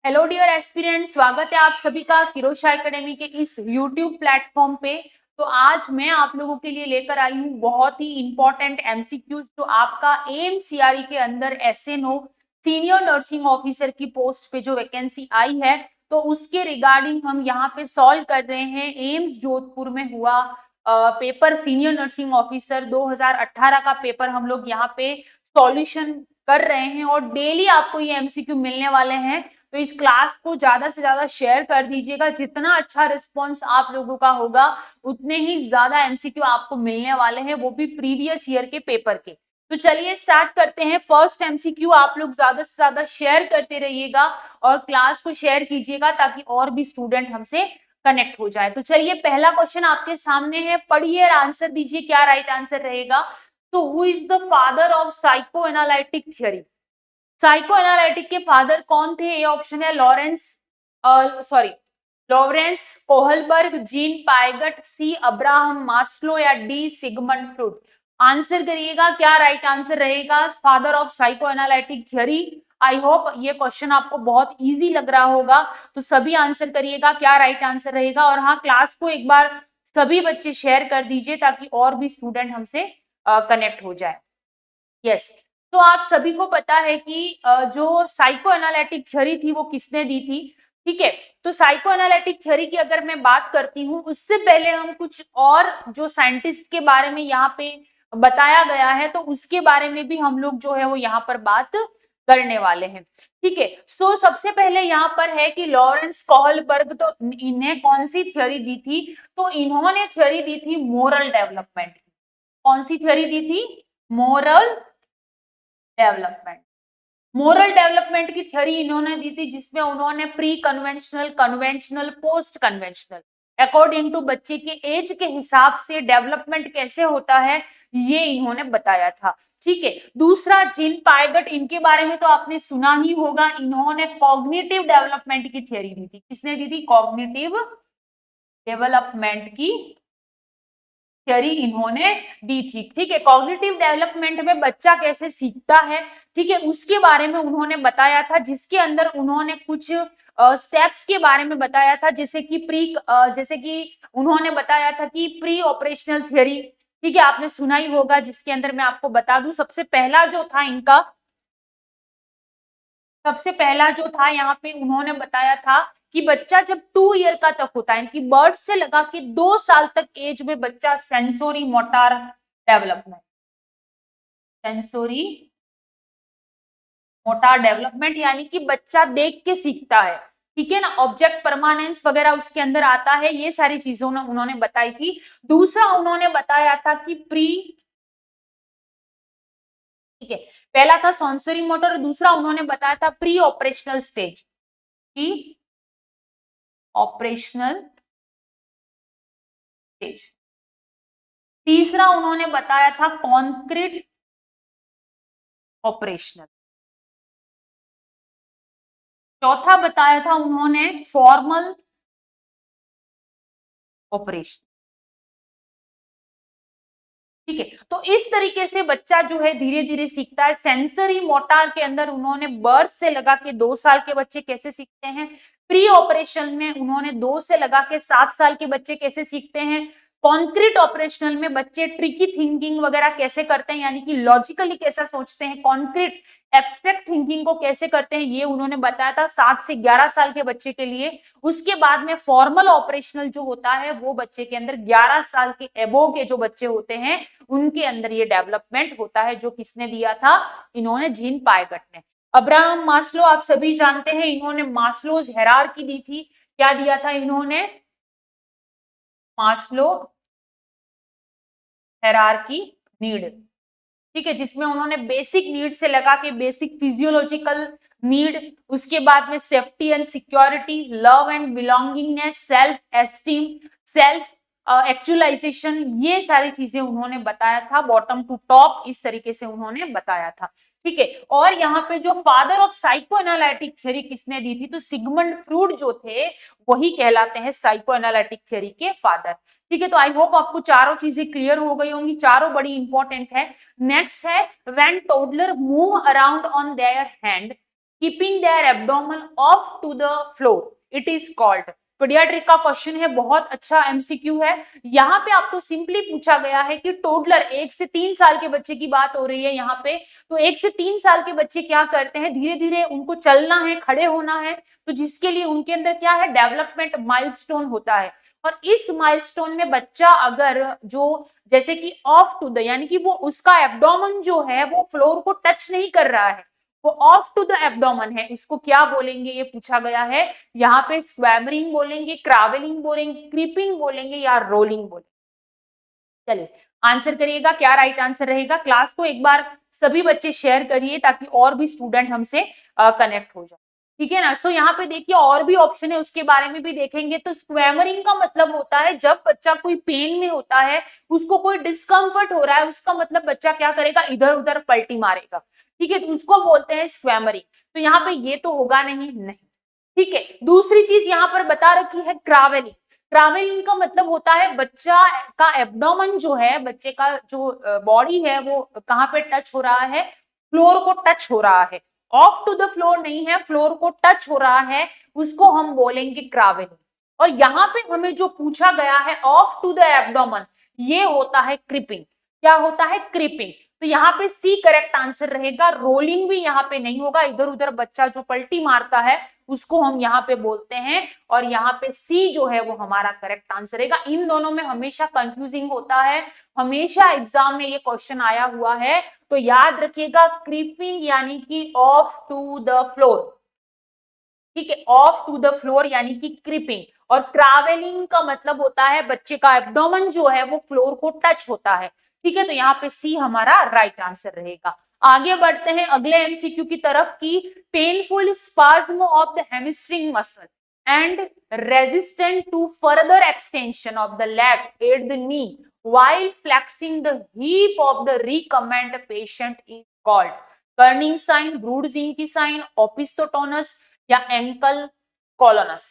Hello dear aspirant, स्वागत है आप सभी का किरोशा एकेडमी के इस यूट्यूब प्लेटफॉर्म पे। तो आज मैं आप लोगों के लिए लेकर आई हूँ बहुत ही इंपॉर्टेंट एमसीक्यूज जो आपका एएमसीआरई के अंदर एसएनओ सीनियर नर्सिंग ऑफिसर की पोस्ट पे जो वैकेंसी आई है तो उसके रिगार्डिंग हम यहाँ पे सॉल्व कर रहे हैं। एम्स जोधपुर में हुआ पेपर सीनियर नर्सिंग ऑफिसर 2018 का पेपर हम लोग यहाँ पे सॉल्यूशन कर रहे हैं और डेली आपको ये एमसीक्यू मिलने वाले हैं। तो इस क्लास को ज्यादा से ज्यादा शेयर कर दीजिएगा। जितना अच्छा रिस्पॉन्स आप लोगों का होगा उतने ही ज्यादा एमसीक्यू आपको मिलने वाले हैं, वो भी प्रीवियस ईयर के पेपर के। तो चलिए स्टार्ट करते हैं। फर्स्ट एमसीक्यू आप लोग ज्यादा से ज्यादा शेयर करते रहिएगा और क्लास को शेयर कीजिएगा ताकि और भी स्टूडेंट हमसे कनेक्ट हो जाए। तो चलिए पहला क्वेश्चन आपके सामने है, पढ़िए और आंसर दीजिए क्या राइट आंसर रहेगा। तो who is the father of psycho analytic theory? Psycho analytic के फादर कौन थे? ये ऑप्शन है लॉरेंस कोहलबर्ग, जीन पायगट, सी अब्राहम मास्लो या डी सिगमंड फ्रूड। आंसर करिएगा क्या राइट आंसर रहेगा father of psycho analytic theory. I hope ये क्वेश्चन आपको बहुत इजी लग रहा होगा, तो सभी आंसर करिएगा क्या राइट आंसर रहेगा। और हाँ, क्लास को एक बार सभी बच्चे शेयर कर दीजिए ताकि और भी स्टूडेंट हमसे कनेक्ट हो जाए। यस, तो आप सभी को पता है कि जो साइको एनालिटिक थ्योरी थी वो किसने दी थी? ठीक है, तो साइको एनालिटिक थ्योरी की अगर मैं बात करती हूँ उससे पहले हम कुछ और जो साइंटिस्ट के बारे में यहाँ पे बताया गया है तो उसके बारे में भी हम लोग जो है वो यहाँ पर बात करने वाले हैं। ठीक है, सो सबसे पहले यहाँ पर है कि लॉरेंस कोहलबर्ग, तो इन्हें कौन सी थ्योरी दी थी? तो इन्होंने थ्योरी दी थी मोरल डेवलपमेंट की। कौन सी थ्योरी दी थी? Moral development. मोरल डेवलपमेंट की थ्योरी इन्होंने दी थी जिसमें उन्होंने pre conventional, conventional, post conventional according to बच्चे के एज के हिसाब से डेवलपमेंट कैसे होता है ये इन्होंने बताया था। ठीक है, दूसरा जीन पायगट, इनके बारे में तो आपने सुना ही होगा। इन्होंने कॉग्निटिव डेवलपमेंट की थ्योरी दी थी। किसने दी थी? कॉग्निटिव डेवलपमेंट की थ्योरी इन्होंने दी थी। ठीक है, कॉग्निटिव डेवलपमेंट में बच्चा कैसे सीखता है, ठीक है, उसके बारे में उन्होंने बताया था, जिसके अंदर उन्होंने कुछ स्टेप्स के बारे में बताया था, जैसे कि उन्होंने बताया था कि प्री ऑपरेशनल थ्योरी। ठीक है, आपने सुना ही होगा, जिसके अंदर मैं आपको बता दूं सबसे पहला जो था यहाँ पे उन्होंने बताया था कि बच्चा जब 2 ईयर का तक होता है, इनकी बर्थ से लगा के 2 साल तक एज में बच्चा sensory motor development, sensory motor development यानी कि बच्चा देख के सीखता है। ठीक है ना, ऑब्जेक्ट परमानेंस वगैरह उसके अंदर आता है, ये सारी चीजों ने उन्होंने बताई थी। दूसरा उन्होंने बताया था कि ठीक है, पहला था सेंसोरी मोटर, दूसरा उन्होंने बताया था pre operational stage, pre operational stage. तीसरा उन्होंने बताया था कॉन्क्रीट ऑपरेशनल। चौथा बताया था उन्होंने फॉर्मल ऑपरेशन। ठीक है, तो इस तरीके से बच्चा जो है धीरे धीरे सीखता है। सेंसरी मोटार के अंदर उन्होंने बर्थ से लगा के 2 साल के बच्चे कैसे सीखते हैं, प्री ऑपरेशन में उन्होंने 2 से लगा के 7 साल के बच्चे कैसे सीखते हैं, कॉन्क्रीट ऑपरेशनल में बच्चे ट्रिकी थिंकिंग वगैरह कैसे करते हैं, यानी कि लॉजिकली कैसा सोचते हैं, कॉन्क्रीट एब्स्ट्रैक्ट थिंकिंग को कैसे करते हैं, ये उन्होंने बताया था 7 से 11 साल के बच्चे के लिए। उसके बाद में फॉर्मल ऑपरेशनल जो होता है वो बच्चे के अंदर 11 साल के एबो के जो बच्चे होते हैं उनके अंदर ये डेवलपमेंट होता है, जो किसने दिया था? इन्होंने जीन पायगट ने। अब्राहम मास्लो आप सभी जानते हैं, इन्होंने मास्लोज हायरार्की दी थी। क्या दिया था इन्होंने? Maslow hierarchy need. ठीक है, जिसमें उन्होंने बेसिक नीड से लगा के बेसिक फिजियोलॉजिकल नीड, उसके बाद में safety and security, love and belongingness, self esteem, self actualisation, ये सारी चीजें उन्होंने बताया था। बॉटम टू टॉप इस तरीके से उन्होंने बताया था। ठीक है, और यहाँ पे जो father of psycho analytic theory किसने दी थी? तो सिगमंड फ्रूड जो थे वही कहलाते हैं साइको एनालिटिक थ्योरी के फादर। ठीक है, तो आई होप आपको चारों चीजें क्लियर हो गई होंगी, चारों बड़ी इंपॉर्टेंट है। नेक्स्ट है when toddler move around on their hand, keeping their abdomen off to the floor it is called. Paediatric का क्वेश्चन है, बहुत अच्छा एमसीक्यू है। यहाँ पे आपको सिंपली पूछा गया है कि टोडलर 1 से 3 साल के बच्चे की बात हो रही है यहाँ पे। तो 1 से 3 साल के बच्चे क्या करते हैं, धीरे धीरे उनको चलना है, खड़े होना है, तो जिसके लिए उनके अंदर क्या है, डेवलपमेंट माइलस्टोन होता है। और इस माइलस्टोन में बच्चा अगर जो जैसे कि ऑफ टू द, यानी कि वो उसका एब्डोमेन जो है वो फ्लोर को टच नहीं कर रहा है, वो ऑफ टू द एब्डोमेन है, इसको क्या बोलेंगे, ये पूछा गया है। यहाँ पे स्क्वैमरिंग बोलेंगे, क्रावेलिंग बोलेंगे, क्रीपिंग बोलेंगे या रोलिंग बोलेंगे। चलिए आंसर करिएगा, क्या राइट आंसर रहेगा। क्लास को एक बार सभी बच्चे शेयर करिए ताकि और भी स्टूडेंट हमसे कनेक्ट हो जाए, ठीक है ना। सो यहाँ पे देखिए और भी ऑप्शन है, उसके बारे में भी देखेंगे। तो स्क्वैमरिंग का मतलब होता है जब बच्चा कोई पेन में होता है, उसको कोई डिस्कम्फर्ट हो रहा है, उसका मतलब बच्चा क्या करेगा, इधर उधर पलटी मारेगा, ठीक है, तो उसको बोलते हैं स्क्वैमरिंग। तो यहाँ पे ये तो होगा नहीं, ठीक है। दूसरी चीज यहाँ पर बता रखी है क्रावेलिंग। क्रावेलिंग का मतलब होता है बच्चा का एब्डोमेन जो है, बच्चे का जो बॉडी है वो कहाँ पे टच हो रहा है, फ्लोर को टच हो रहा है, ऑफ टू द फ्लोर नहीं है, फ्लोर को टच हो रहा है, उसको हम बोलेंगे क्रावेलिंग। और यहाँ पे हमें जो पूछा गया है ऑफ टू द एब्डोमेन, ये होता है क्रिपिंग। क्या होता है, क्रिपिंग। तो यहाँ पे सी करेक्ट आंसर रहेगा। रोलिंग भी यहाँ पे नहीं होगा, इधर उधर बच्चा जो पलटी मारता है उसको हम यहाँ पे बोलते हैं, और यहाँ पे सी जो है वो हमारा करेक्ट आंसर रहेगा। इन दोनों में हमेशा कंफ्यूजिंग होता है, हमेशा एग्जाम में ये क्वेश्चन आया हुआ है, तो याद रखिएगा क्रीपिंग यानी कि ऑफ टू द फ्लोर, ठीक है, ऑफ टू द फ्लोर यानी कि क्रीपिंग। और ट्रैवलिंग का मतलब होता है बच्चे का एब्डोमेन जो है वो फ्लोर को टच होता है, ठीक है। तो यहाँ पे सी हमारा राइट आंसर रहेगा। आगे बढ़ते हैं अगले एमसीक्यू की तरफ की painful spasm of the hamstring muscle and resistant to further extension of the leg at the knee while flexing the hip of the recombinant patient is called Kernig sign, Brudzinski sign, opisthotonus या ankle कॉलोनस।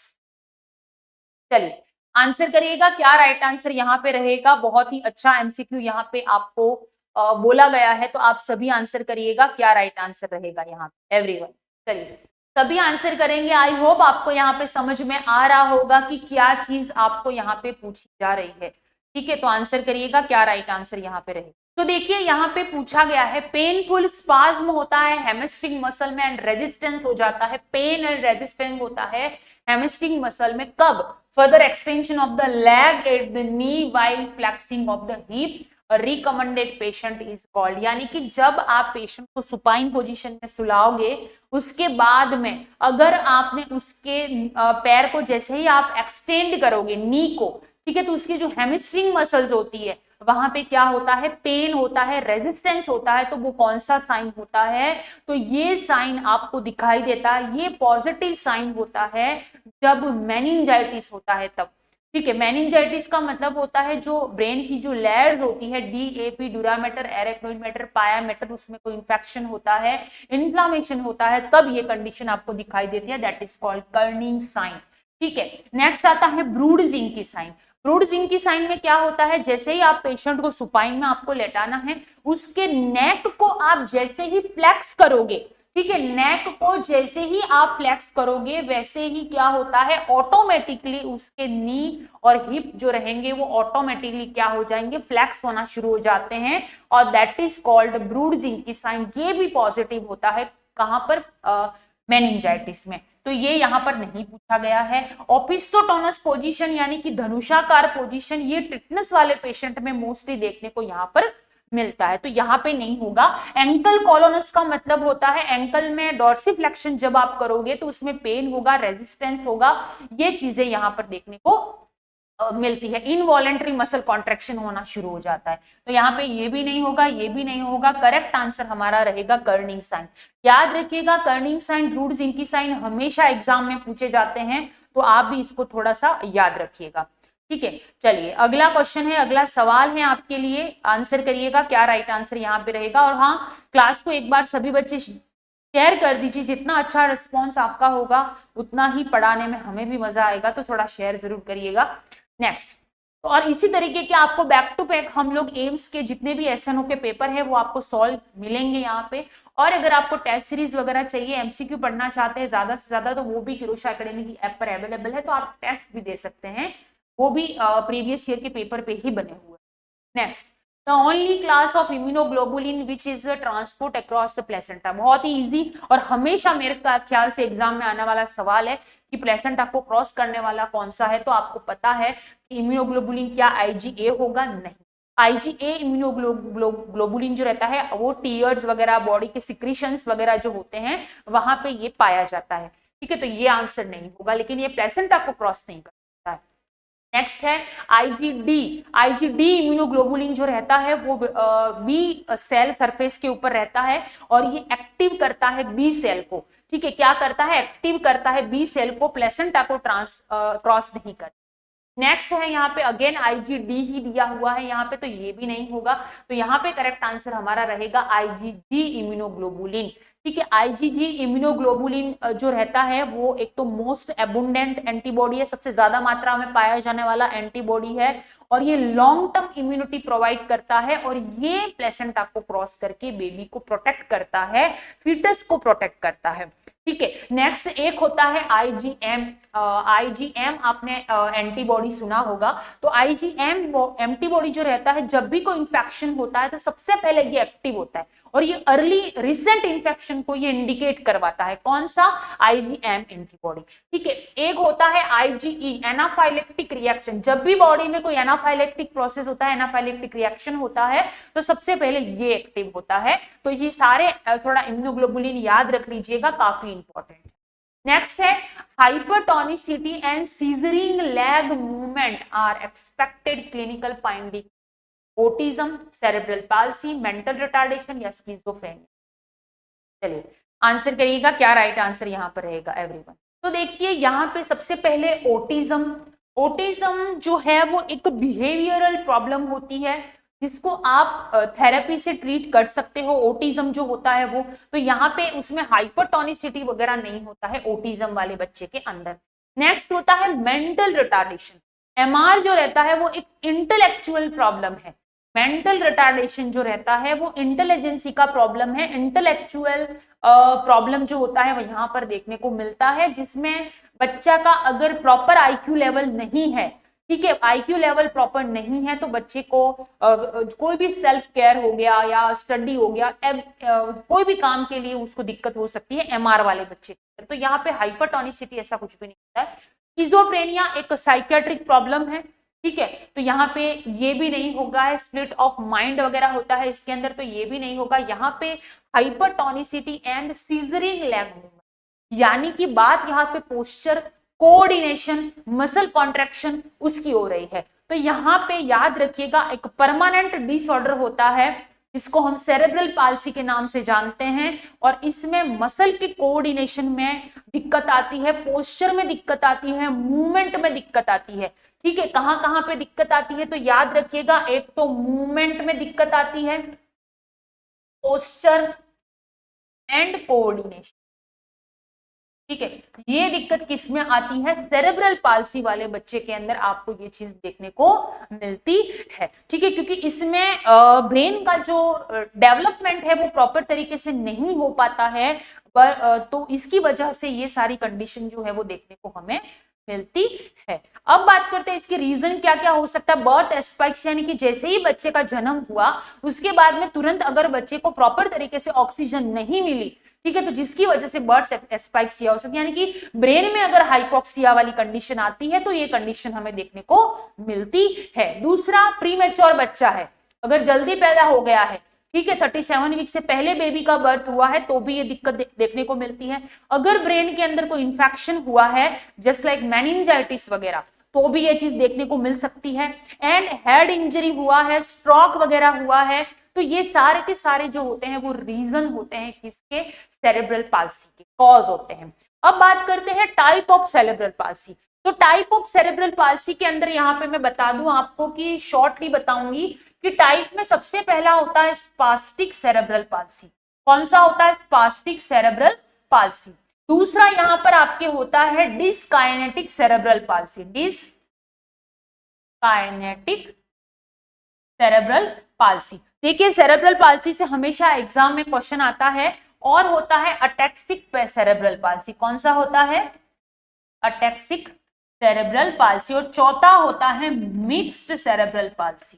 चलिए answer करिएगा, क्या right answer यहाँ पे रहेगा। बहुत ही अच्छा MCQ यहाँ पे आपको बोला गया है, तो आप सभी आंसर करिएगा, क्या राइट आंसर रहेगा यहाँ पे एवरीवन। चलिए सभी आंसर करेंगे। आई होप आपको यहाँ पे समझ में आ रहा होगा कि क्या चीज आपको यहाँ पे पूछी जा रही है, ठीक है। तो आंसर करिएगा, क्या राइट आंसर यहाँ पे रहेगा। तो देखिए यहाँ पे पूछा गया है पेनफुल स्पाज्म होता है हैमस्ट्रिंग मसल में एंड रेजिस्टेंस हो जाता है, पेन एंड रेजिस्टेंस होता है हैमस्ट्रिंग मसल में कब, further extension of the leg at the knee while flexing of the hip recommended patient is called. यानी कि जब आप पेशेंट को सुपाइन पोजीशन में सुलाओगे, उसके बाद में अगर आपने उसके पैर को जैसे ही आप एक्सटेंड करोगे नी को, ठीक है, तो उसकी जो हैमस्ट्रिंग मसल्स होती है वहां पे क्या होता है, पेन होता है, रेजिस्टेंस होता है। तो वो कौन सा साइन होता है, तो ये साइन आपको दिखाई देता है, ये पॉजिटिव साइन होता है जब मेनिंजाइटिस होता है तब, ठीक है। मेनिंजाइटिस का मतलब होता है जो ब्रेन की जो लेयर्स होती है डीएपी, ड्यूरामेटर, एरेक्नोइड मैटर, पाया मैटर, उसमें कोई इंफेक्शन होता है, इन्फ्लामेशन होता है, तब ये कंडीशन आपको दिखाई देती है, that is called Kernig sign, ठीक है। नेक्स्ट आता है ब्रूड-ज़िंकी साइन। ब्रूड-ज़िंकी साइन में क्या होता है, जैसे ही आप पेशेंट को सुपाइन में आपको लेटाना है, उसके नेक को आप जैसे ही फ्लेक्स करोगे, ठीक है, नेक को जैसे ही आप फ्लेक्स करोगे वैसे ही क्या होता है, ऑटोमेटिकली उसके नी और हिप जो रहेंगे वो ऑटोमेटिकली क्या हो जाएंगे, फ्लेक्स होना शुरू हो जाते हैं, और दैट इज कॉल्ड ब्रूड-ज़िंकी साइन। ये भी पॉजिटिव होता है कहां पर, मेनिंजाइटिस में। तो ये यहाँ पर नहीं पूछा गया है। ओपिस्टोटोनस पोजीशन यानी कि धनुषाकार पोजीशन, ये टिटनेस वाले पेशेंट में मोस्टली देखने को यहाँ पर मिलता है, तो यहाँ पे नहीं होगा। एंकल कॉलोनस का मतलब होता है एंकल में डॉर्सिफ्लेक्शन जब आप करोगे तो उसमें पेन होगा, रेजिस्टेंस होगा, ये चीजें यहाँ पर देखने को मिलती है। इनवॉलेंटरी मसल कॉन्ट्रैक्शन होना शुरू हो जाता है, तो यहाँ पे ये भी नहीं होगा, ये भी नहीं होगा। करेक्ट आंसर हमारा रहेगा कर्निंग साइन। याद रखिएगा कर्निंग साइन, ब्रूड-ज़िंकी साइन हमेशा एग्जाम में पूछे जाते हैं, तो आप भी इसको थोड़ा सा याद रखिएगा, ठीक है। चलिए अगला क्वेश्चन है, अगला सवाल है आपके लिए, आंसर करिएगा, क्या राइट आंसर यहाँ पे रहेगा। और हाँ, क्लास को एक बार सभी बच्चे शेयर कर दीजिए, जितना अच्छा रिस्पॉन्स आपका होगा उतना ही पढ़ाने में हमें भी मजा आएगा, तो थोड़ा शेयर जरूर करिएगा। नेक्स्ट और इसी तरीके के आपको बैक टू बैक हम लोग एम्स के जितने भी एसएनओ के पेपर है वो आपको सॉल्व मिलेंगे यहाँ पे। और अगर आपको टेस्ट सीरीज वगैरह चाहिए, एमसीक्यू पढ़ना चाहते हैं ज्यादा से ज्यादा, तो वो भी किरोशा एकेडमी की ऐप पर अवेलेबल है, तो आप टेस्ट भी दे सकते हैं, वो भी प्रीवियस ईयर के पेपर पे ही बने हुए। Next, the only class of immunoglobulin which is transport across the placenta. बहुत ही इजी और हमेशा मेरे ख्याल से एग्जाम में आने वाला सवाल है कि प्लेसेंटा को क्रॉस करने वाला कौन सा है। तो आपको पता है कि इम्यूनोग्लोबुलिन क्या आईजीए होगा? नहीं, आईजीए इम्यूनोग्लोबुलिन जो रहता है वो टीयर्स वगैरह, बॉडी के सिक्रीशंस वगैरह जो होते हैं वहां पे ये पाया जाता है। ठीक है, तो ये आंसर नहीं होगा, लेकिन ये प्लेसेंटा को क्रॉस नहीं करता है। नेक्स्ट है आईजीडी। आईजीडी इम्यूनोग्लोबुलिन जो रहता है वो बी सेल सरफेस के ऊपर रहता है और ये एक्टिव करता है बी सेल को। ठीक है, क्या करता है? एक्टिव करता है बी सेल को, प्लेसेंटा को क्रॉस नहीं करता। नेक्स्ट है यहाँ पे अगेन आईजीडी ही दिया हुआ है यहाँ पे, तो ये भी नहीं होगा। तो यहाँ पे करेक्ट आंसर हमारा रहेगा आईजीजी इम्यूनोग्लोबुलिन। ठीक है, आईजीजी इम्यूनोग्लोबुलिन जो रहता है वो एक तो मोस्ट एबुंडेंट एंटीबॉडी है, सबसे ज्यादा मात्रा में पाया जाने वाला एंटीबॉडी है, और ये लॉन्ग टर्म इम्यूनिटी प्रोवाइड करता है, और ये प्लेसेंटा को क्रॉस करके बेबी को प्रोटेक्ट करता है, फीटस को प्रोटेक्ट करता है। ठीक है, नेक्स्ट एक होता है आईजीएम। आईजीएम आपने एंटीबॉडी सुना होगा। तो आईजीएम एंटीबॉडी जो रहता है, जब भी कोई इंफेक्शन होता है तो सबसे पहले ये एक्टिव होता है, और ये अर्ली रिसेंट इंफेक्शन को ये इंडिकेट करवाता है। कौन सा? IgM antibody. ठीक है, एक होता है आईजीई एनाफाइलेक्टिक रिएक्शन। जब भी बॉडी में कोई एनाफाइलेक्टिक प्रोसेस होता है, एनाफाइलेक्टिक रिएक्शन होता है, तो सबसे पहले ये एक्टिव होता है। तो ये सारे थोड़ा इम्यूनोग्लोबुलिन याद रख लीजिएगा, काफी इंपॉर्टेंट। नेक्स्ट है hypertonicity and seizuring leg movement are expected clinical finding. Autism, cerebral palsy, mental retardation या स्किज़ोफ्रेनिया। चलिए आंसर करिएगा, क्या राइट आंसर यहाँ पर रहेगा एवरीवन? तो देखिए यहाँ पे सबसे पहले ऑटिज्म। ऑटिज्म जो है वो एक बिहेवियरल प्रॉब्लम होती है जिसको आप थेरेपी से ट्रीट कर सकते हो। ऑटिज्म जो होता है वो, तो यहाँ पे उसमें हाइपरटोनिसिटी वगैरह नहीं होता है ऑटिज्म वाले बच्चे के अंदर। नेक्स्ट होता है मेंटल रिटार्डेशन। एमआर जो रहता है वो एक इंटेलेक्चुअल प्रॉब्लम है। मेंटल रिटार्डेशन जो रहता है वो इंटेलिजेंसी का प्रॉब्लम है। इंटेलेक्चुअल प्रॉब्लम जो होता है वो यहाँ पर देखने को मिलता है, जिसमें बच्चा का अगर प्रॉपर आईक्यू लेवल नहीं है, ठीक है, आईक्यू लेवल प्रॉपर नहीं है, तो बच्चे को कोई भी सेल्फ केयर हो गया या स्टडी हो गया, कोई भी काम के लिए उसको दिक्कत हो सकती है एमआर वाले बच्चे के। तो यहाँ पे हाइपरटोनिसिटी ऐसा कुछ भी नहीं होता है। स्किज़ोफ्रेनिया एक साइकियाट्रिक प्रॉब्लम है। ठीक है, तो यहाँ पे ये भी नहीं होगा है। स्प्लिट ऑफ माइंड वगैरह होता है इसके अंदर, तो ये भी नहीं होगा। यहाँ पे हाइपरटोनिसिटी एंड सीजरिंग लेग मूवमेंट, यानी कि बात यहाँ पे पोस्चर, कोऑर्डिनेशन, मसल कॉन्ट्रैक्शन उसकी हो रही है। तो यहाँ पे याद रखिएगा एक परमानेंट डिसऑर्डर होता है जिसको हम सेरेब्रल पाल्सी के नाम से जानते हैं, और इसमें मसल के कोऑर्डिनेशन में दिक्कत आती है, पोस्चर में दिक्कत आती है, मूवमेंट में दिक्कत आती है। ठीक है, कहां कहां पे दिक्कत आती है? तो याद रखिएगा, एक तो मूवमेंट में दिक्कत आती है, पोस्चर एंड कोऑर्डिनेशन। ठीक है, ये दिक्कत किसमें आती है? सेरेब्रल पाल्सी वाले बच्चे के अंदर आपको ये चीज देखने को मिलती है। ठीक है, क्योंकि इसमें ब्रेन का जो डेवलपमेंट है वो प्रॉपर तरीके से नहीं हो पाता है, तो इसकी वजह से ये सारी कंडीशन जो है वो देखने को हमें मिलती है। अब बात करते हैं इसके रीजन क्या क्या हो सकता है। बर्थ एस्पेक्ट्स, यानी कि जैसे ही बच्चे का जन्म हुआ उसके बाद में तुरंत अगर बच्चे को प्रॉपर तरीके से ऑक्सीजन नहीं मिली, ठीक है, तो जिसकी वजह से बर्थ एस्पेक्सिया हो सकती है, यानी कि ब्रेन में अगर हाइपोक्सिया वाली कंडीशन आती है तो ये कंडीशन हमें देखने को मिलती है। दूसरा, प्रीमेच्योर बच्चा है, अगर जल्दी पैदा हो गया है, ठीक है, 37 वीक से पहले बेबी का बर्थ हुआ है, तो भी ये दिक्कत देखने को मिलती है। अगर ब्रेन के अंदर कोई इंफेक्शन हुआ है जस्ट लाइक मेनिंजाइटिस वगैरह, तो भी ये चीज देखने को मिल सकती है। एंड हेड इंजरी हुआ है, स्ट्रोक वगैरह हुआ है, तो ये सारे के सारे जो होते हैं वो रीजन होते हैं किसके? सेरेब्रल पाल्सी के, कॉज होते हैं। अब बात करते हैं टाइप ऑफ सेरेब्रल पाल्सी। तो टाइप ऑफ सेरेब्रल पाल्सी के अंदर यहाँ पे मैं बता दूं आपको कि शॉर्टली बताऊंगी कि टाइप में सबसे पहला होता है स्पास्टिक सेरेब्रल पाल्सी। कौन सा होता है? Spastic cerebral palsy. दूसरा यहाँ पर आपके होता है dyskinetic cerebral palsy. Kinetic cerebral palsy. देखिए सेरेब्रल पाल्सी से हमेशा एग्जाम में क्वेश्चन आता है, और होता है अटैक्सिक सेरेब्रल पाल्सी। कौन सा होता है? Ataxic cerebral palsy. और चौथा होता है mixed cerebral palsy,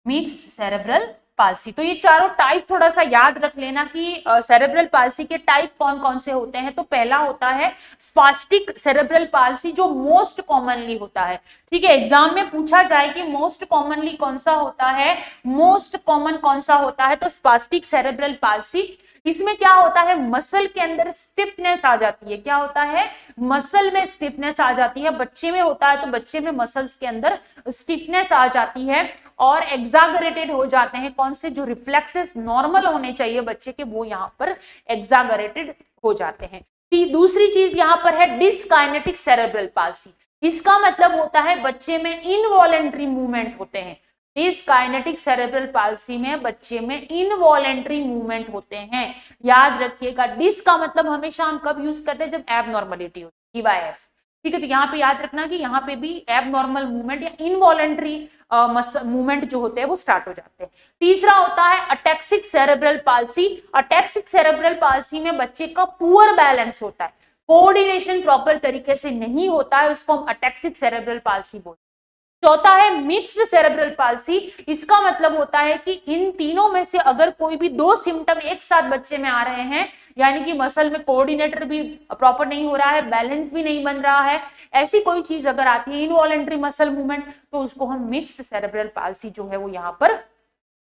mixed cerebral palsy. तो ये चारों टाइप थोड़ा सा याद रख लेना कि सेरेब्रल पाल्सी के टाइप कौन कौन से होते हैं। तो पहला होता है स्पास्टिक सेरेब्रल पाल्सी, जो मोस्ट कॉमनली होता है। ठीक है, एग्जाम में पूछा जाए कि मोस्ट कॉमनली कौन सा होता है, मोस्ट कॉमन कौन सा होता है, तो स्पास्टिक सेरेब्रल पाल्सी। इसमें क्या होता है, मसल के अंदर स्टिफनेस आ जाती है। क्या होता है? मसल में स्टिफनेस आ जाती है। बच्चे में होता है तो बच्चे में मसल्स के अंदर स्टिफनेस आ जाती है और एग्जागरेटेड हो जाते हैं। कौन से? जो रिफ्लेक्सेस नॉर्मल होने चाहिए बच्चे के, वो यहाँ पर एग्जागरेटेड हो जाते हैं। दूसरी चीज यहाँ पर है डिसकाइनेटिक सेरेब्रल पाल्सी। इसका मतलब होता है बच्चे में इनवॉलेंट्री मूवमेंट होते हैं। डिसकाइनेटिक सेरेब्रल पाल्सी में बच्चे में इनवॉलेंट्री मूवमेंट होते हैं। याद रखिएगा, डिस का मतलब हमेशा हम कब यूज करते हैं? जब एबनॉर्मलिटी होती है, DYS। ठीक है, तो यहाँ पे याद रखना कि यहाँ पे भी एबनॉर्मल मूवमेंट या इनवॉलेंट्री मूवमेंट जो होते हैं वो स्टार्ट हो जाते हैं। तीसरा होता है ataxic cerebral palsy. Ataxic cerebral palsy में बच्चे का पुअर बैलेंस होता है, कोऑर्डिनेशन प्रॉपर तरीके से नहीं होता है, उसको हम अटैक्सिक सेरेब्रल पाल्सी बोलते हैं। चौथा है मिक्स्ड सेरेब्रल पाल्सी। इसका मतलब होता है कि इन तीनों में से अगर कोई भी दो सिम्टम एक साथ बच्चे में आ रहे हैं, यानी कि मसल में कोऑर्डिनेटर भी प्रॉपर नहीं हो रहा है, बैलेंस भी नहीं बन रहा है, ऐसी कोई चीज अगर आती है, इनवॉलेंट्री मसल मूवमेंट, तो उसको हम मिक्स्ड सेरेब्रल पाल्सी जो है वो यहाँ पर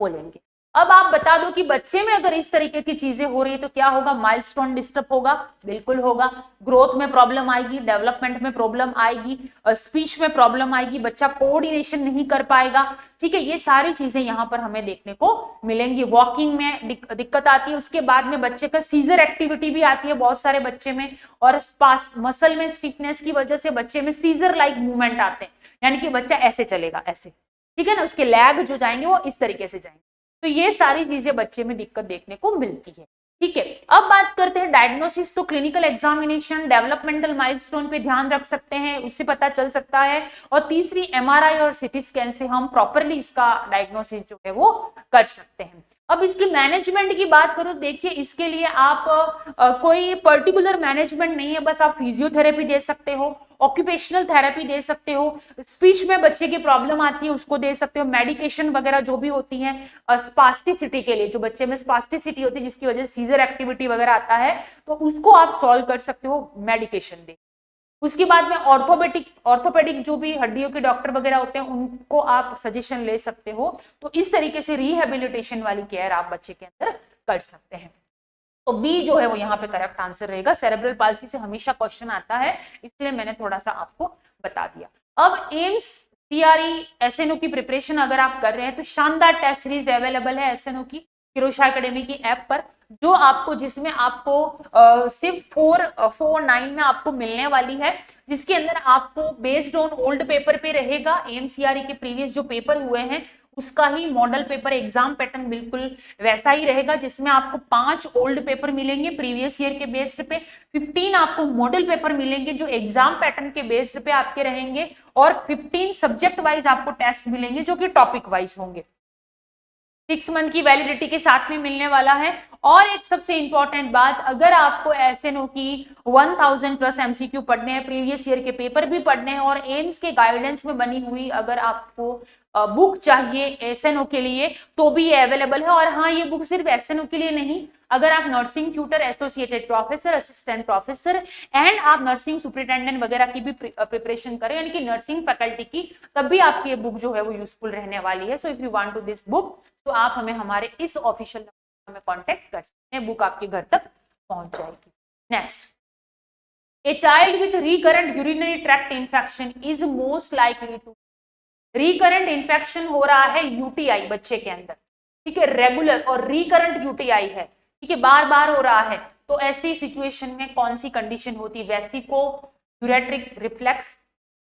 बोलेंगे। अब आप बता दो कि बच्चे में अगर इस तरीके की चीजें हो रही है तो क्या होगा? माइलस्टोन डिस्टर्ब होगा, बिल्कुल होगा। ग्रोथ में प्रॉब्लम आएगी, डेवलपमेंट में प्रॉब्लम आएगी, स्पीच में प्रॉब्लम आएगी, बच्चा कोऑर्डिनेशन नहीं कर पाएगा। ठीक है, ये सारी चीजें यहाँ पर हमें देखने को मिलेंगी। वॉकिंग में दिक्कत आती है, उसके बाद में बच्चे का सीजर एक्टिविटी भी आती है बहुत सारे बच्चे में, और मसल में स्टिफनेस की वजह से बच्चे में सीजर लाइक मूवमेंट आते हैं, यानी कि बच्चा ऐसे चलेगा, ऐसे। ठीक है ना, उसके लैग जो जाएंगे वो इस तरीके से जाएंगे। तो ये सारी चीजें बच्चे में दिक्कत देखने को मिलती है। ठीक है, अब बात करते हैं डायग्नोसिस। तो क्लिनिकल एग्जामिनेशन, डेवलपमेंटल माइलस्टोन पे ध्यान रख सकते हैं, उससे पता चल सकता है। और तीसरी MRI और CT स्कैन से हम प्रॉपरली इसका डायग्नोसिस जो है वो कर सकते हैं। अब इसकी मैनेजमेंट की बात करो, देखिए इसके लिए आप कोई पर्टिकुलर मैनेजमेंट नहीं है, बस आप फिजियोथेरेपी दे सकते हो, ऑक्यूपेशनल थेरेपी दे सकते हो, स्पीच में बच्चे की प्रॉब्लम आती है उसको दे सकते हो, मेडिकेशन वगैरह जो भी होती है स्पास्टिसिटी के लिए, जो बच्चे में स्पास्टिसिटी होती है जिसकी वजह से सीजर एक्टिविटी वगैरह आता है, तो उसको आप सॉल्व कर सकते हो मेडिकेशन दे। उसके बाद में ऑर्थोपेडिक जो भी हड्डियों के डॉक्टर वगैरह होते हैं उनको आप सजेशन ले सकते हो। तो इस तरीके से रिहेबिलिटेशन वाली केयर आप बच्चे के अंदर कर सकते हैं। तो बी जो है वो यहाँ पे करेक्ट आंसर रहेगा। सेरेब्रल पाल्सी से हमेशा क्वेश्चन आता है, इसलिए मैंने थोड़ा सा आपको बता दिया। अब एम्स CRE SNO की प्रिपरेशन अगर आप कर रहे हैं तो शानदार टेस्ट सीरीज अवेलेबल है SNO की किरोशा एकेडमी की ऐप पर, जो आपको जिसमें आपको सिर्फ 449 में आपको मिलने वाली है, जिसके अंदर आपको बेस्ड ऑन ओल्ड पेपर पे रहेगा। एम्स CRE के प्रीवियस जो पेपर हुए हैं उसका ही मॉडल पेपर एग्जाम पैटर्न बिल्कुल वैसा ही रहेगा, जिसमें आपको 5 ओल्ड पेपर मिलेंगे प्रीवियस ईयर के बेस्ड पे, 15 आपको मॉडल पेपर मिलेंगे जो एग्जाम पैटर्न के बेस्ड पे आपके रहेंगे, और 15 सब्जेक्ट वाइज आपको टेस्ट मिलेंगे जो कि टॉपिक वाइज होंगे। 6 मंथ की वैलिडिटी के साथ में मिलने वाला है। और एक सबसे इंपॉर्टेंट बात, अगर आपको SNO की 1000 प्लस MCQ पढ़ने हैं, प्रीवियस ईयर के पेपर भी पढ़ने हैं, और एम्स के गाइडेंस में बनी हुई अगर आपको बुक चाहिए SNO के लिए तो भी ये अवेलेबल है। और हाँ, ये बुक सिर्फ SNO के लिए नहीं, अगर आप nursing tutor, associated professor, assistant professor and आप नर्सिंग सुपरिटेंडेंट वगैरह की भी प्रिपरेशन करें, यानी कि नर्सिंग फैकल्टी की, तब भी आपकी ये बुक जो है वो यूजफुल रहने वाली है। So if you want to this book तो आप हमें हमारे इस ऑफिशियल नंबर में कांटेक्ट कर सकते हैं, बुक आपके घर तक पहुंच जाएगी। Next, a child with recurrent urinary tract infection is most likely to, recurrent infection हो रहा है UTI बच्चे के अंदर, ठीक है, रेगुलर और रिकरेंट UTI है, ठीक है, बार बार हो रहा है, तो ऐसी सिचुएशन में कौन सी कंडीशन होती है? Vesico ureteric reflex,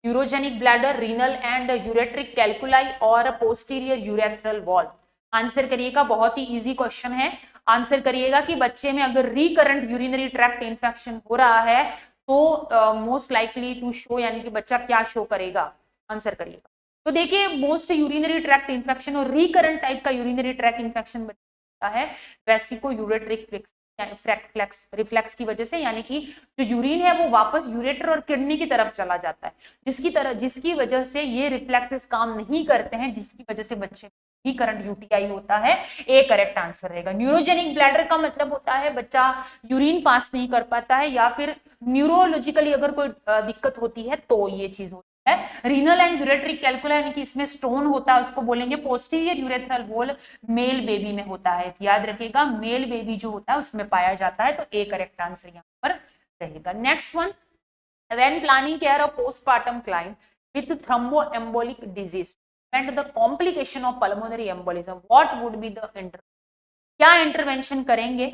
urogenic bladder, renal and ureteric calculi, और पोस्टीरियर यूरेथ्रल वॉल। आंसर करिएगा, बहुत ही इजी क्वेश्चन है। आंसर करिएगा कि बच्चे में अगर रिकरेंट यूरिनरी ट्रैक्ट इंफेक्शन हो रहा है तो मोस्ट लाइकली टू शो, यानी कि बच्चा क्या शो करेगा? आंसर करिएगा। तो देखिए मोस्ट यूरिनरी ट्रैक्ट इन्फेक्शन और रिकरेंट टाइप का यूरिनरी ट्रैक्ट इन्फेक्शन होता है वेसिको यूरेट्रिक रिफ्लेक्स की वजह से, यानी कि जो यूरिन है वो वापस यूरेटर और किडनी की तरफ चला जाता है, जिसकी वजह से ये रिफ्लेक्सेस काम नहीं करते हैं, जिसकी वजह से बच्चे ही करंट यूटीआई होता है। ए करेक्ट आंसर रहेगा। न्यूरोजेनिक ब्लैडर का मतलब होता है बच्चा यूरिन पास नहीं कर पाता है या फिर न्यूरोलॉजिकली अगर कोई दिक्कत होती है तो ये चीज होती है। रीनल एंड यूरेट्रिक कैलकुला यानी कि इसमें स्टोन होता है, उसको बोलेंगे posterior urethral wall, male baby में होता है, याद रखिएगा मेल बेबी जो होता है उसमें पाया जाता है, तो ए करेक्ट आंसर यहाँ पर रहेगा। Next one, when planning care of postpartum client with thromboembolic disease and the complication of pulmonary embolism, what would be the क्या इंटरवेंशन करेंगे?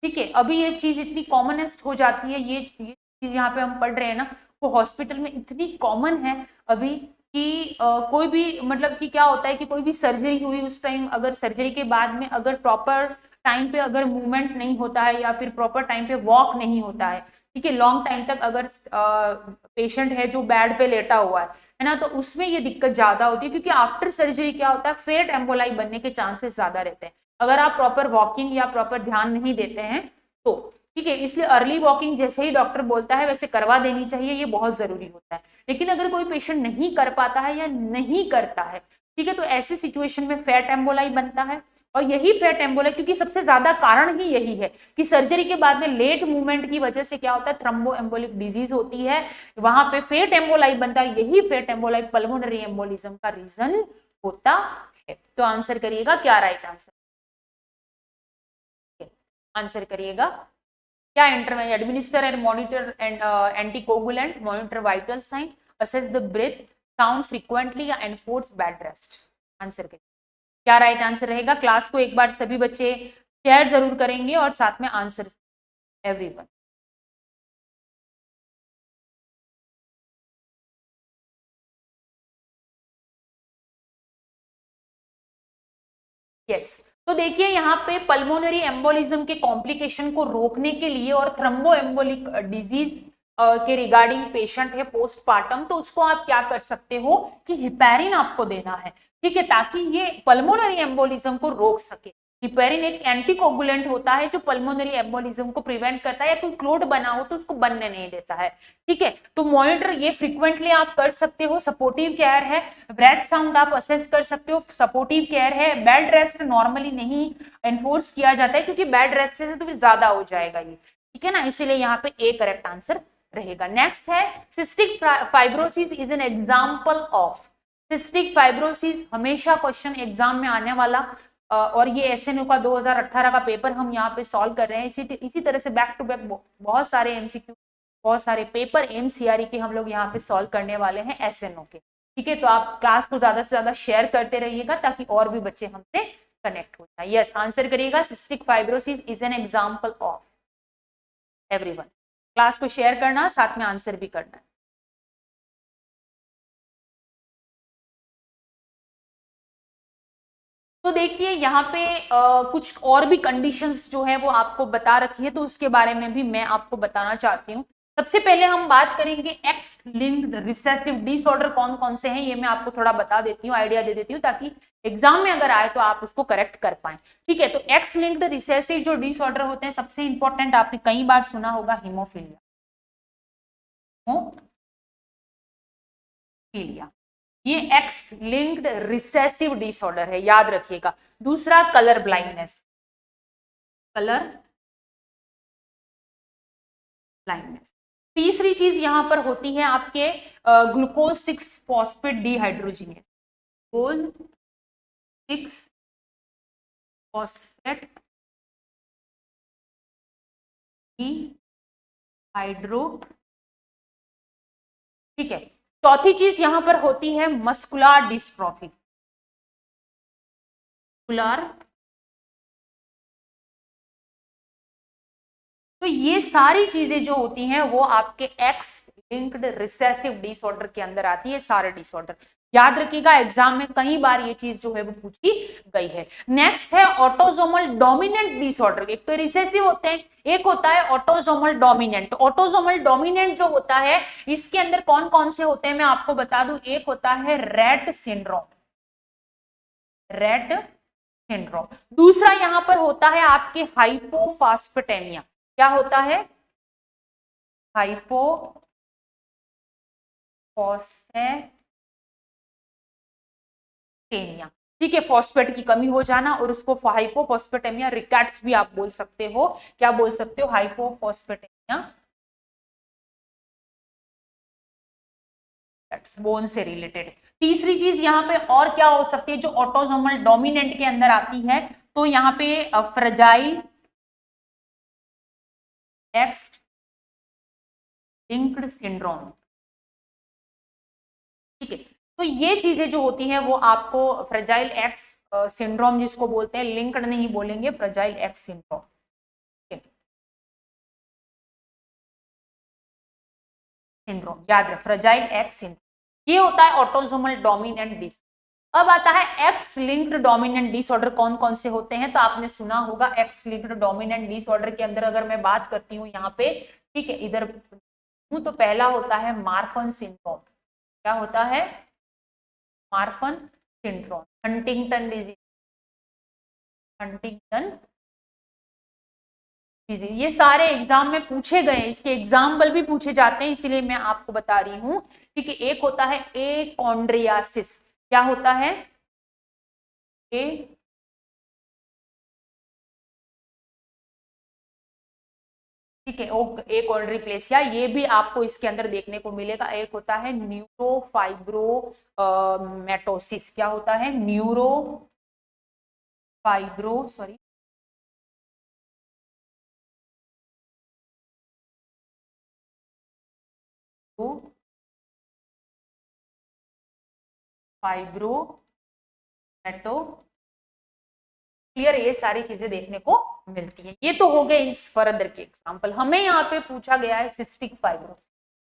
ठीक है, अभी ये चीज इतनी कॉमनेस्ट हो जाती है, ये चीज यहाँ पे हम पढ़ रहे हैं ना, वो हॉस्पिटल में इतनी कॉमन है अभी कि कोई भी मतलब कि क्या होता है कि कोई भी सर्जरी हुई उस टाइम, अगर सर्जरी के बाद में अगर प्रॉपर टाइम पे अगर मूवमेंट नहीं होता है या फिर प्रॉपर टाइम पे वॉक नहीं होता है, ठीक है, लॉन्ग टाइम तक अगर पेशेंट है जो बेड पे लेटा हुआ है ना, तो उसमें ये दिक्कत ज्यादा होती है, क्योंकि आफ्टर सर्जरी क्या होता है फेट एम्बोलाई बनने के चांसेस ज्यादा रहते हैं अगर आप प्रॉपर वॉकिंग या प्रॉपर ध्यान नहीं देते हैं तो। ठीक है, इसलिए अर्ली वॉकिंग जैसे ही डॉक्टर बोलता है वैसे करवा देनी चाहिए, ये बहुत जरूरी होता है। लेकिन अगर कोई पेशेंट नहीं कर पाता है या नहीं करता है, ठीक है, तो ऐसी सिचुएशन में फैट एम्बोलाई बनता है, और यही फैट एम्बोलाई, क्योंकि सबसे ज्यादा कारण ही यही है कि सर्जरी के बाद में लेट मूवमेंट की वजह से क्या होता है थ्रोम्बो एम्बोलिक डिजीज होती है, वहां पे फैट एम्बोलाई बनता है, यही फैट एम्बोलाई पल्मोनरी एम्बोलिज्म का रीजन होता है। तो आंसर करिएगा क्या राइट आंसर, आंसर करिएगा क्या intervention, administer and monitor and anticoagulant, monitor vital sign, assess the breath, sound frequently या एनफोर्स बेड रेस्ट। आंसर करिए क्या राइट आंसर रहेगा। क्लास को एक बार सभी बच्चे शेयर जरूर करेंगे और साथ में आंसर एवरीवन। यस, तो देखिए यहाँ पे पल्मोनरी एम्बोलिज्म के कॉम्प्लिकेशन को रोकने के लिए और थ्रोम्बो एम्बोलिक डिजीज के रिगार्डिंग पेशेंट है पोस्टपार्टम, तो उसको आप क्या कर सकते हो कि हिपैरिन आपको देना है, ठीक है, ताकि ये पल्मोनरी एम्बोलिज्म को रोक सके। हिपैरिन एक एंटीकोगुलेंट होता है जो पल्मोनरी एम्बोलिज्म को प्रिवेंट करता है, या कोई क्लोट बना हो तो उसको बनने नहीं देता है। ठीक है, तो मॉनिटर ये फ्रीक्वेंटली आप कर सकते हो, सपोर्टिव केयर है, ब्रेथ साउंड आप असेस कर सकते हो, सपोर्टिव केयर है, बेड रेस्ट नॉर्मली नहीं एनफोर्स किया जाता है क्योंकि बेड रेस्ट से तो ज्यादा हो जाएगा ये, ठीक है ना, इसीलिए यहाँ पे ए करेक्ट आंसर रहेगा। नेक्स्ट है cystic fibrosis is an example of, cystic fibrosis हमेशा क्वेश्चन एग्जाम में आने वाला, और ये एसएनओ का 2018 का पेपर हम यहाँ पे सॉल्व कर रहे हैं, इसी तरह से बैक टू बैक बहुत सारे एमसीक्यू, बहुत सारे पेपर एमसीआरई के हम लोग यहाँ पे सॉल्व करने वाले हैं एसएनओ के। ठीक है, तो आप क्लास को ज्यादा से ज्यादा शेयर करते रहिएगा ताकि और भी बच्चे हमसे कनेक्ट हो जाए। यस, आंसर करिएगा cystic fibrosis is an example of, everyone class को शेयर करना, साथ में आंसर भी करना है। तो देखिए यहाँ पे कुछ और भी कंडीशंस जो है वो आपको बता रखी है, तो उसके बारे में भी मैं आपको बताना चाहती हूँ। सबसे पहले हम बात करेंगे एक्स लिंक्ड रिसेसिव डिसऑर्डर कौन कौन से हैं, ये मैं आपको थोड़ा बता देती हूँ, आइडिया दे देती हूँ, ताकि एग्जाम में अगर आए तो आप उसको करेक्ट कर पाए। ठीक है, तो एक्स लिंक्ड रिसेसिव जो डिसऑर्डर होते हैं, सबसे इंपॉर्टेंट आपने कई बार सुना होगा हीमोफीलिया, ये एक्स लिंक्ड रिसेसिव डिसऑर्डर है, याद रखिएगा। दूसरा कलर ब्लाइंडनेस, कलर ब्लाइंडनेस। तीसरी चीज यहां पर होती है आपके glucose 6 phosphate dehydrogenase, glucose 6 phosphate dehydro. ठीक है, चौथी चीज यहां पर होती है मस्कुलर डिस्ट्रॉफी, मस्कुलर। तो ये सारी चीजें जो होती हैं वो आपके एक्स लिंक्ड रिसेसिव डिसऑर्डर के अंदर आती है सारे डिसऑर्डर। याद रखिएगा, एग्जाम में कई बार ये चीज जो है वो पूछी गई है। नेक्स्ट है ऑटोसोमल डोमिनेंट डिसऑर्डर। एक तो रिसेसिव होते हैं, एक होता है ऑटोसोमल डोमिनेंट। ऑटोसोमल डोमिनेंट जो होता है इसके अंदर कौन कौन से होते हैं मैं आपको बता दूं। एक होता है रेट सिंड्रोम, रेट सिंड्रोम। दूसरा यहां पर होता है आपके हाइपोफास्फेटेमिया। क्या होता है? हाइपोफॉस्फेटेमिया। ठीक है, फॉस्फेट की कमी हो जाना और उसको हाइपोफॉस्फेटेमिया रिकेट्स भी आप बोल सकते हो। क्या बोल सकते हो? हाइपोफॉस्फेटेमिया, बोन से रिलेटेड। तीसरी चीज यहां पे और क्या हो सकती है जो ऑटोसोमल डोमिनेंट के अंदर आती है, तो यहां पे फ्रेजाइल एक्स लिंक्ड सिंड्रोम। ठीक है, तो ये चीजें जो होती हैं वो आपको फ्रेजाइल एक्स सिंड्रोम जिसको बोलते हैं, लिंक्ड नहीं बोलेंगे, फ्रेजाइल एक्स सिंड्रोम। सिंड्रोम याद रख, फ्रेजाइल एक्स सिंड्रोम, ये होता है ऑटोसोमल डोमिनेंट डिसऑर्डर। अब आता है एक्स लिंक्ड डोमिनेंट डिसऑर्डर। कौन कौन से होते हैं? तो आपने सुना होगा एक्स लिंक्ड डोमिनेंट डिसऑर्डर के अंदर अगर मैं बात करती हूँ यहाँ पे, ठीक है, इधर हूं, तो पहला होता है मार्फन सिंड्रोम। क्या होता है? Marfan syndrome. Huntington disease, Huntington disease, ये सारे एग्जाम में पूछे गए, इसके एग्जाम्पल भी पूछे जाते हैं, इसीलिए मैं आपको बता रही हूं। ठीक है, एक होता है एकोंड्रियासिस। क्या होता है? ठीक है, एकोंड्रोप्लेसिया, ये भी आपको इसके अंदर देखने को मिलेगा। एक होता है न्यूरोफाइब्रोमेटोसिस। क्या होता है? सॉरी, फाइब्रोमेटो क्लियर, ये सारी चीजें देखने को मिलती है। ये तो हो गए इस फर्दर के एग्जांपल। हमें यहाँ पे पूछा गया है सिस्टिक फाइब्रोसिस।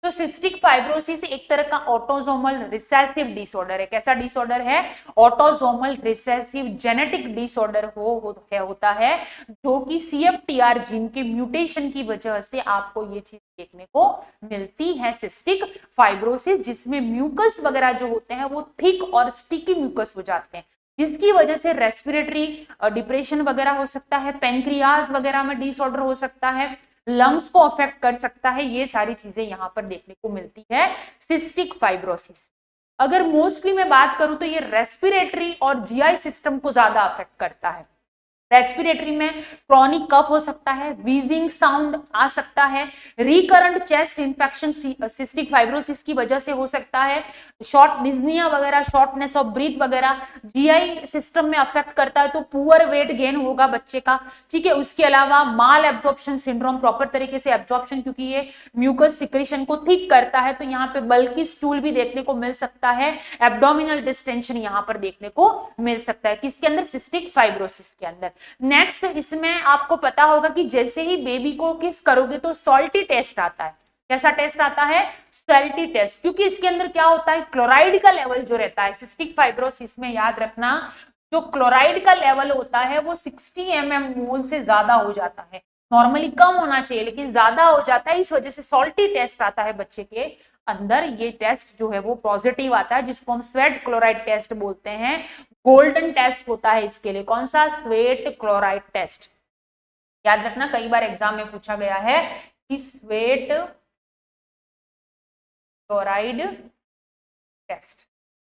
तो सिस्टिक फाइब्रोसिस एक तरह का ऑटोसोमल रिसेसिव डिसऑर्डर है। कैसा डिसऑर्डर है? ऑटोसोमल रिसेसिव जेनेटिक डिसऑर्डर होता है, जो कि CFTR जीन के म्यूटेशन की वजह से आपको ये चीज देखने को मिलती है, सिस्टिक फाइब्रोसिस, जिसमें म्यूकस वगैरह जो होते हैं वो थिक और स्टिकी म्यूकस हो जाते हैं, जिसकी वजह से रेस्पिरेटरी डिप्रेशन वगैरह हो सकता है, पेनक्रियाज वगैरह में डिसऑर्डर हो सकता है, लंग्स को अफेक्ट कर सकता है। ये सारी चीजें यहां पर देखने को मिलती है सिस्टिक फाइब्रोसिस। अगर मोस्टली मैं बात करूं तो ये रेस्पिरेटरी और GI सिस्टम को ज्यादा अफेक्ट करता है। रेस्पिरेटरी में क्रॉनिक कफ हो सकता है, वीजिंग साउंड आ सकता है, recurrent chest infection cystic fibrosis की वजह से हो सकता है, शॉर्ट डिस्निया वगैरह, शॉर्टनेस ऑफ ब्रीथ वगैरह, GI सिस्टम में अफेक्ट करता है तो पुअर वेट गेन होगा बच्चे का। ठीक है, उसके अलावा माल एब्जॉर्प्शन सिंड्रोम, प्रॉपर तरीके से एब्जॉर्प्शन, क्योंकि ये म्यूकस सिक्रेशन को थिक करता है, तो यहाँ पे बल्कि स्टूल भी देखने को मिल सकता है, एब्डोमिनल डिस्टेंशन यहाँ पर देखने को मिल सकता है। किसके अंदर? सिस्टिक फाइब्रोसिस के अंदर। नेक्स्ट, इसमें आपको पता होगा कि जैसे ही बेबी को किस करोगे तो सॉल्टी टेस्ट आता है। कैसा टेस्ट आता है? सॉल्टी टेस्ट, क्योंकि इसके अंदर क्या होता है, क्लोराइड का लेवल जो रहता है सिस्टिक फाइब्रोसिस में, याद रखना, जो क्लोराइड का लेवल होता है वो 60 mm मोल से ज्यादा हो जाता है। नॉर्मली कम होना चाहिए लेकिन ज्यादा हो जाता है, इस वजह से सॉल्टी टेस्ट आता है बच्चे के अंदर। ये टेस्ट जो है वो पॉजिटिव आता है, जिसको हम स्वेट क्लोराइड टेस्ट बोलते हैं। गोल्डन टेस्ट होता है इसके लिए। कौन सा? Sweat chloride test. याद रखना, कई बार एग्जाम में पूछा गया है कि स्वेट क्लोराइड टेस्ट।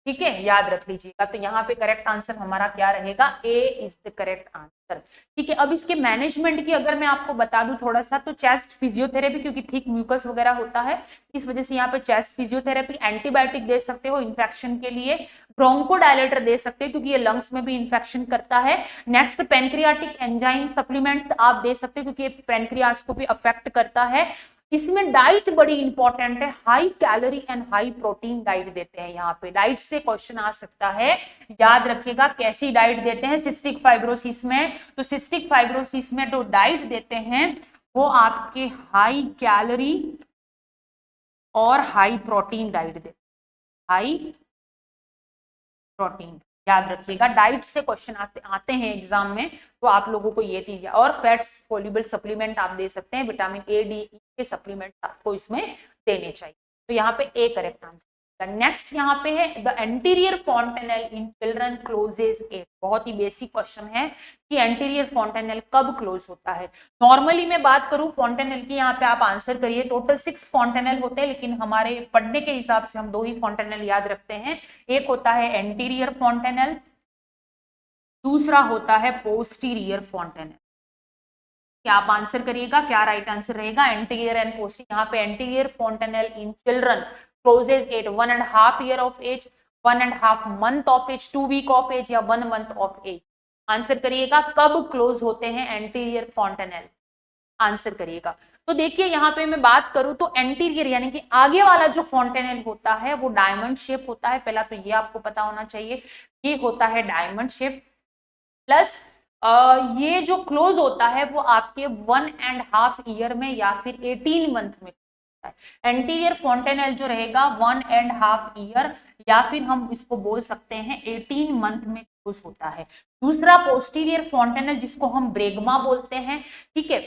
ठीक है, याद रख लीजिएगा। तो यहाँ पे करेक्ट आंसर हमारा क्या रहेगा? ए इज द करेक्ट आंसर। ठीक है, अब इसके मैनेजमेंट की अगर मैं आपको बता दूं थोड़ा सा, तो चेस्ट फिजियोथेरेपी, क्योंकि थिक म्यूकस वगैरह होता है, इस वजह से यहाँ पे चेस्ट फिजियोथेरेपी, एंटीबायोटिक दे सकते हो इन्फेक्शन के लिए, ब्रोंकोडायलेटर दे सकते हो क्योंकि ये लंग्स में भी इन्फेक्शन करता है। नेक्स्ट, पेनक्रियाटिक एंजाइम सप्लीमेंट्स आप दे सकते हो क्योंकि ये पेनक्रियास को भी अफेक्ट करता है। इसमें डाइट बड़ी इंपॉर्टेंट है, high calorie and high protein diet देते हैं। यहाँ पे डाइट से क्वेश्चन आ सकता है, याद रखिएगा। कैसी डाइट देते हैं सिस्टिक फाइब्रोसिस में? तो सिस्टिक फाइब्रोसिस में जो डाइट देते हैं वो आपके हाई कैलोरी और हाई प्रोटीन डाइट दे, हाई प्रोटीन, याद रखिएगा डाइट से क्वेश्चन आते हैं एग्जाम में, तो आप लोगों को ये दीजिए। और फैट्स सोल्यूबल सप्लीमेंट आप दे सकते हैं, विटामिन ए डी ई के सप्लीमेंट आपको इसमें देने चाहिए। तो यहाँ पे ए करेक्ट आंसर। नेक्स्ट यहाँ पे है the anterior fontanelle in children closes at. बहुत ही बेसिक क्वेश्चन है कि एंटीरियर फॉन्टेनेल कब क्लोज होता है। नॉर्मली मैं बात करूं फॉन्टेनेल की, यहाँ पे आप आंसर करिए। टोटल 6 फॉन्टेनेल होते हैं, लेकिन हमारे पढ़ने के हिसाब से हम 2 ही फॉन्टेनेल याद रखते हैं। एक होता है एंटीरियर फॉन्टेनेल, दूसरा होता है पोस्टीरियर फॉन्टेनेल। क्या आप आंसर करिएगा, क्या राइट आंसर रहेगा, एंटीरियर एंड पोस्टीरियर। यहाँ पे anterior fontanelle in children closes at 1.5 year of age, 1.5 month of age, 2 week of age या 1 मंथ ऑफ एज। आंसर करिएगा कब क्लोज होते हैं एंटीरियर फॉन्टेनेल, आंसर करिएगा। तो देखिए यहाँ पे मैं बात करूं तो एंटीरियर यानी कि आगे वाला जो फॉन्टेनेल होता है वो डायमंड शेप होता है। पहला तो ये आपको पता होना चाहिए, ये होता है डायमंड शेप। प्लस ये जो क्लोज होता है वो आपके 1.5 ईयर में या फिर 18 मंथ में। एंटीरियर फॉन्टेनेल जो रहेगा 1.5 ईयर या फिर हम इसको बोल सकते हैं 18 मंथ में क्लोज होता है। दूसरा पोस्टीरियर फॉन्टेनेल जिसको हम ब्रेगमा बोलते हैं, ठीक है।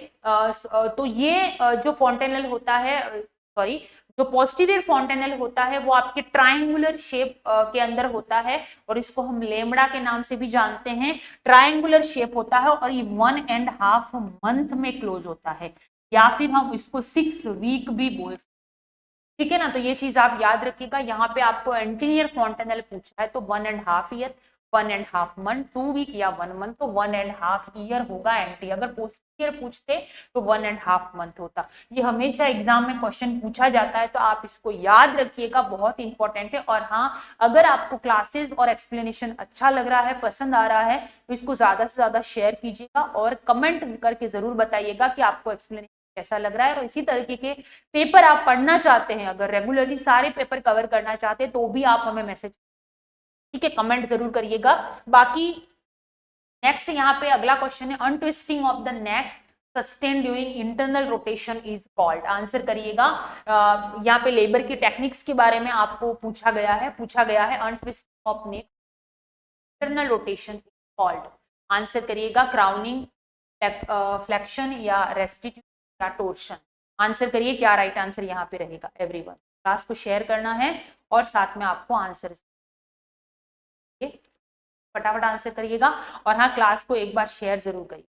तो ये जो फॉन्टेनेल होता है, सॉरी, जो पोस्टीरियर फॉन्टेनेल होता है वो आपके ट्रायंगुलर शेप के अंदर होता है और इसको हम लेमड़ा के नाम से भी जानते हैं। ट्रायंगुलर शेप होता है और ये 1.5 मंथ में क्लोज होता है, या फिर हम इसको 6 वीक भी बोल सकते हैं, ठीक है ना। तो ये चीज आप याद रखिएगा। यहाँ पे आपको एंटीरियर फॉन्टेनेल पूछा है तो 1.5 ईयर, 1.5 मंथ, 2 वीक या 1 मंथ, तो 1.5 ईयर होगा एंटी। अगर पोस्टीरियर पूछते तो 1.5 मंथ होता। ये हमेशा एग्जाम में क्वेश्चन पूछा जाता है, तो आप इसको याद रखिएगा, बहुत इंपॉर्टेंट है। और हाँ, अगर आपको क्लासेस और एक्सप्लेनेशन अच्छा लग रहा है, पसंद आ रहा है, तो इसको ज्यादा से ज्यादा शेयर कीजिएगा और कमेंट करके जरूर बताइएगा कि आपको एक्सप्लेनेशन कैसा लग रहा है। और इसी तरीके के पेपर आप पढ़ना चाहते हैं, अगर रेगुलरली सारे पेपर कवर करना चाहते हैं तो भी आप हमें मैसेज, ठीक है, कमेंट जरूर करिएगा। बाकी नेक्स्ट यहाँ पे अगला क्वेश्चन है untwisting of the neck sustain during internal rotation is called. Answer करिएगा। यहाँ पे लेबर की टेक्निक्स के बारे में आपको पूछा गया है untwisting of neck internal rotation is called. Answer करिएगा क्राउनिंग, फ्लेक्शन या रेस्टिट्यूशन या टोर्शन। आंसर करिए क्या राइट आंसर यहाँ पे रहेगा। एवरीवन क्लास को शेयर करना है और साथ में आपको आंसर फटाफट आंसर करिएगा। और हाँ, क्लास को एक बार शेयर जरूर करिए।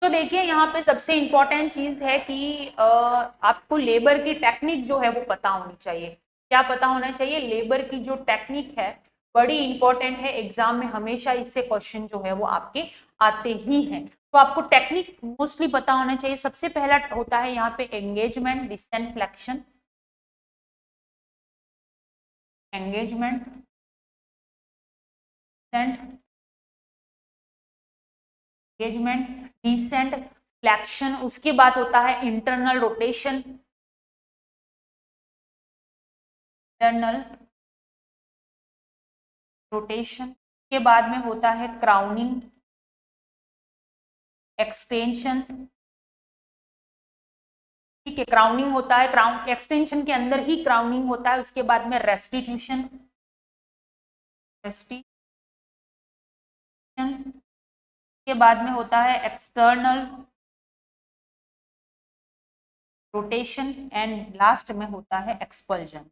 तो देखिए यहाँ पे सबसे इंपॉर्टेंट चीज है कि आपको लेबर की टेक्निक जो है वो पता होनी चाहिए। क्या पता होना चाहिए? लेबर की जो टेक्निक है बड़ी इंपॉर्टेंट है, एग्जाम में हमेशा इससे क्वेश्चन जो है वो आपके आते ही हैं। तो आपको टेक्निक मोस्टली पता होना चाहिए। सबसे पहला होता है यहाँ पे engagement, descent, flexion, engagement, engagement, descent, flexion. उसके बाद होता है इंटरनल रोटेशन, इंटरनल रोटेशन के बाद में होता है क्राउनिंग, एक्सटेंशन, ठीक है, क्राउनिंग होता है, क्राउन एक्सटेंशन के अंदर ही क्राउनिंग होता है। उसके बाद में रेस्टिट्यूशन, रेस्टिट्यूशन के बाद में होता है एक्सटर्नल रोटेशन एंड लास्ट में होता है एक्सपल्जन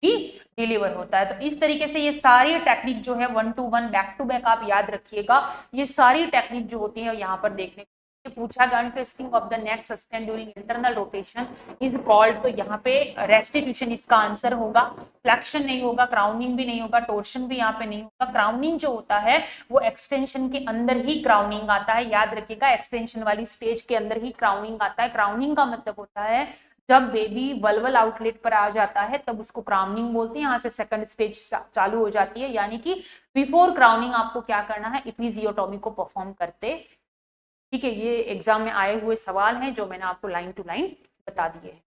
भी डिलीवर होता है। तो इस तरीके से ये सारी टेक्निक जो है 1 to 1 बैक टू बैक आप याद रखिएगा। ये सारी टेक्निक जो होती है यहाँ पर देखने पूछा गया untwisting of the neck sustain during internal rotation is called. तो यहाँ पे रेस्टिट्यूशन इसका आंसर होगा, फ्लेक्शन नहीं होगा, क्राउनिंग भी नहीं होगा, टोर्शन भी यहाँ पे नहीं होगा। क्राउनिंग जो होता है वो एक्सटेंशन के अंदर ही क्राउनिंग आता है, याद रखिएगा, एक्सटेंशन वाली स्टेज के अंदर ही क्राउनिंग आता है। क्राउनिंग का मतलब होता है जब बेबी वल्वल आउटलेट पर आ जाता है तब उसको क्राउनिंग बोलते हैं। यहाँ से सेकंड स्टेज चालू हो जाती है, यानी कि बिफोर क्राउनिंग आपको क्या करना है, इपिजियोटोमी को परफॉर्म करते, ठीक है। ये एग्जाम में आए हुए सवाल हैं जो मैंने आपको लाइन टू लाइन बता दिए हैं।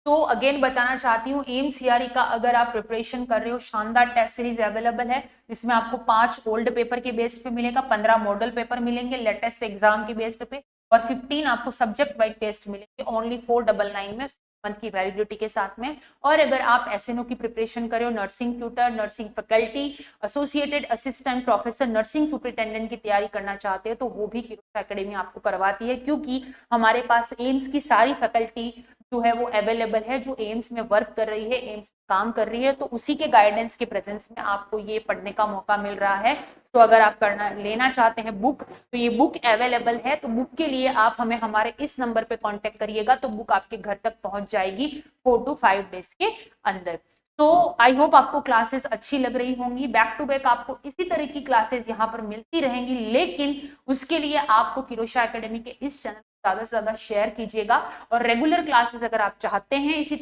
तो अगेन बताना चाहती हूँ, एम्स सीआरई का अगर आप प्रिपरेशन कर रहे हो, शानदार टेस्ट सीरीज अवेलेबल है, जिसमें आपको 5 ओल्ड पेपर के बेस्ड पे मिलेगा, 15 मॉडल पेपर मिलेंगे लेटेस्ट एग्जाम के बेस्ड पे, और 15 आपको सब्जेक्ट वाइज टेस्ट मिलेंगे ओनली 499 में, मंथ की वैलिडिटी के साथ में। और अगर आप एसएनओ की प्रिपरेशन कर रहे हो, nursing tutor, nursing faculty, associated assistant professor, nursing superintendent की तैयारी करना चाहते हैं, तो वो भी किरोस एकेडमी आपको करवाती है, क्योंकि हमारे पास एम्स की सारी फैकल्टी जो है वो अवेलेबल है, जो एम्स में वर्क कर रही है, एम्स में काम कर रही है, तो उसी के गाइडेंस के प्रेजेंस में आपको ये पढ़ने का मौका मिल रहा है। तो अगर आप करना लेना चाहते हैं बुक, तो ये बुक अवेलेबल है, तो बुक के लिए आप हमें हमारे इस नंबर पे कांटेक्ट करिएगा, तो बुक आपके घर तक पहुंच जाएगी 4 to 5 डेज के अंदर। तो आई होप आपको क्लासेस अच्छी लग रही होंगी, बैक टू बैक आपको इसी तरह की क्लासेस यहाँ पर मिलती रहेंगी, लेकिन उसके लिए आपको किरोशा एकेडमी के इस चैनल ज्यादा से ज्यादा शेयर कीजिएगा, और रेगुलर क्लासेस अगर आप चाहते हैं, इसी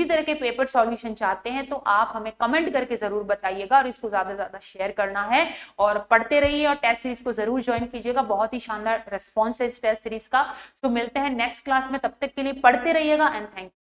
तरह के पेपर सॉल्यूशन चाहते हैं, तो आप हमें कमेंट करके जरूर बताइएगा, और इसको ज्यादा से ज्यादा शेयर करना है, और पढ़ते रहिए, और टेस्ट सीरीज को जरूर ज्वाइन कीजिएगा, बहुत ही शानदार रिस्पॉन्स है इस टेस्ट सीरीज का। तो मिलते हैं नेक्स्ट क्लास में, तब तक के लिए पढ़ते रहिएगा एंड थैंक यू।